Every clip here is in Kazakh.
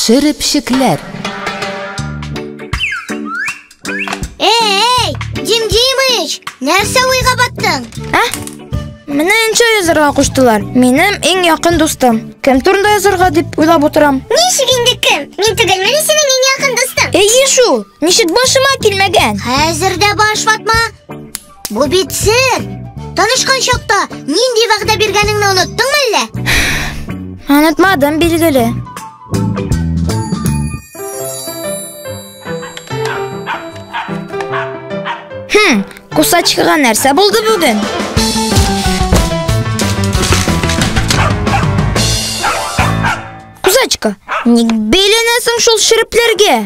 Шіріпшіклер. Ey, Jim-Jimich, нәрсе ойға баттың? Мені инче язырға құштылар. Менің ең яқын достым. Кім турында язырға деп ойлап отырам. Нишік инде кім? Мен түгелмені сенің ең яқын достым. Шу, нишек башыма келмеген? Хәзірде баш ватма. Бұл бит сыр. Танышқан шақта нинди вағда бергеніңні ұныттың мәлі? Анытмадым, белгілі. Кусачкаға нәрсе болды бүгін. Кусачка, ник беленесің шул шіріплерге?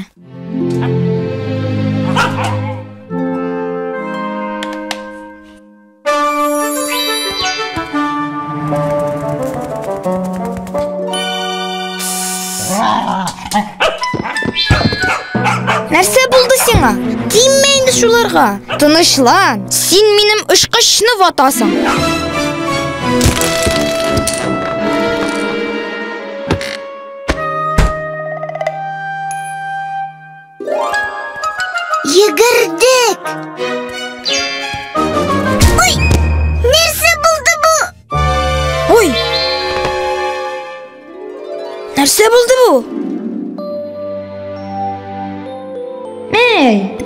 Нәрсе болды сеңа? Тиммейді шуларға. Тынышлан, сен менің ұшқышыны ватасың. Егірдік! Ой, нәрсе болды бұл? Ой! Нәрсе болды бұл?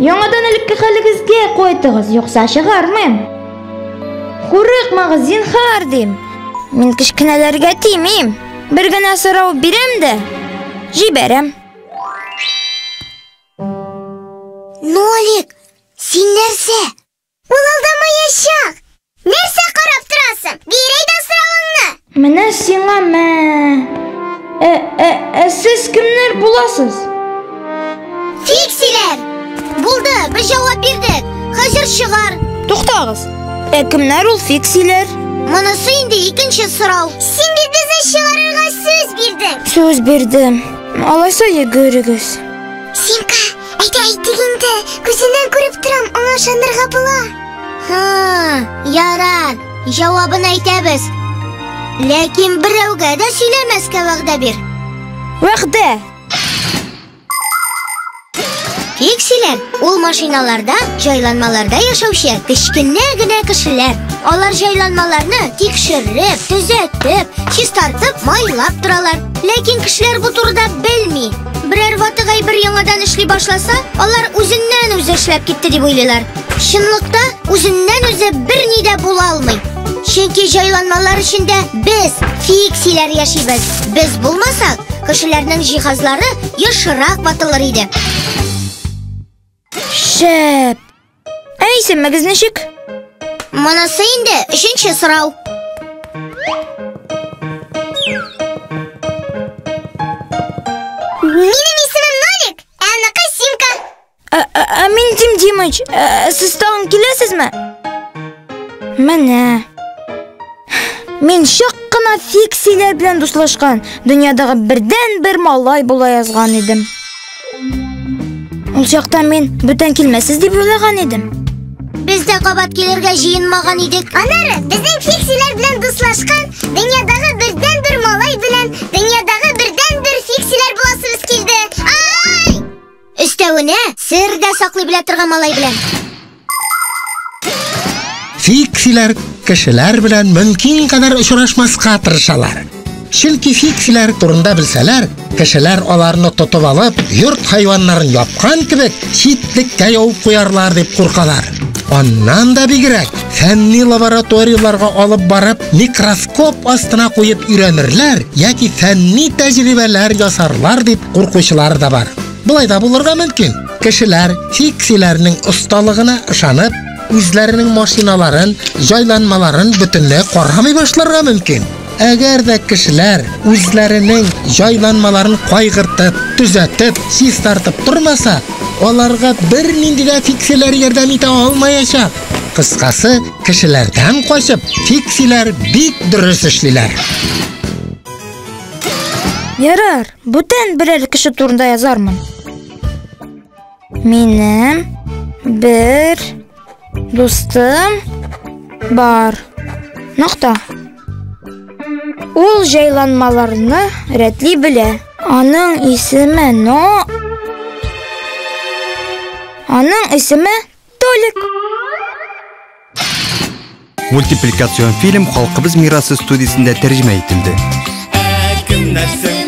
Яңадан әлікке қалығызге қойтығыз, жоқса шығармын. Құрық мағы зинхар дейм. Мен кішкінелерге теймейм. Бір гіна сұрау берем де, жиберем. Нолик, сен нәрсе? Ол алдама яшақ. Нәрсе қарап тұрасың? Берейді сұрауыңны. Мені сеңа сіз кімдер боласыз? Фиксилер! Болды, біз жауап бердік. Қазір шығар. Тоқтағыз. Кімдер ол фиксилер? Мұнысы енді екінші сұрау. Сен де бізді шығарырға сөз бердің. Сөз бердім. Алайса егірігіз. Сенка, әйтігінді көзінен көріп тұрам, оңа шандырға бұла. Ярар, жауабын айтабыз. Ләкин біреуге де сөйлемеске вағда бер. Вағда? Фиксилер, ол машиналарда, жайланмаларда яшаучы кішкене генә кешеләр. Алар жайланмаларны тикшереп, төзәтеп, чистартып, майлап торалар. Ләкин кешеләр бу турыда белми. Берәр ватыгай бер яңадан эшли башласа, алар үзеннән үзе эшләп китте дип уйлыйлар. Чынлыкта үзеннән үзе берни дә була алмый. Чөнки жайланмалар эчендә без, фиксилер яшибез. Без булмасак, кешеләрнең җиһазлары ешрак ватылыр иде. Шәп. Исемегез ничек? Монысы инде өченче сорау. Минем исемем Нолик, аныкы Симка. Мин Jim-Jimich. Сез тагын киләсезме? Менә. Мин шак кына фиксилер белән дуслашкан, дөньядагы бердән-бер малай була язган идем. Ул чакта мин бүтән килмәсез дип уйлаган идем. Без дә кабат килергә җыенмаган идек. Анары безнең фиксилер белән дуслашкан, дөньядагы бердән-бер малай белән, дөньядагы бердән-бер фиксилер буласыбыз килде. Ай! Өстәвенә, сердә саклый белә торган малай белән. Фиксилер кешеләр белән мөмкин кадәр очрашмаска тырышалар. Чөнки фиксилер турында белсәләр, кешеләр аларны тотып алып, йорт хайваннарын япкан кебек читлеккә явып куярлар дип куркалар. Аннан да бигрәк, фәнни лабораторияларга алып барып, микроскоп астына куеп өйрәнерләр яки фәнни тәҗрибәләр ясарлар дип куркучылар да бар. Булай да булырга мөмкин. Кешеләр фиксиләрнең осталыгына ышанып, үзләренең машиналарын, җайланмаларын бөтенләй карамый башларга мөмкин. Әгәр дә кешеләр үзләренең җайланмаларын кайгыртып, төзәтеп, чистартып тормаса, аларга бернинди дә фиксилер ярдәм итә алмаячак. Кыскасы, кешеләрдән качып, фиксилер бик дөрес эшлиләр. Ярар, бүтән берәр кеше турында язармын. Минем бер достым бар. Нокта. Ул җайланмаларны рәтли белә. Аның исеме Но. Аның исеме Толик. Мультипликацион фильм халкыбыз мирасы студиясында тәрҗемә ителде. Кемнәрсең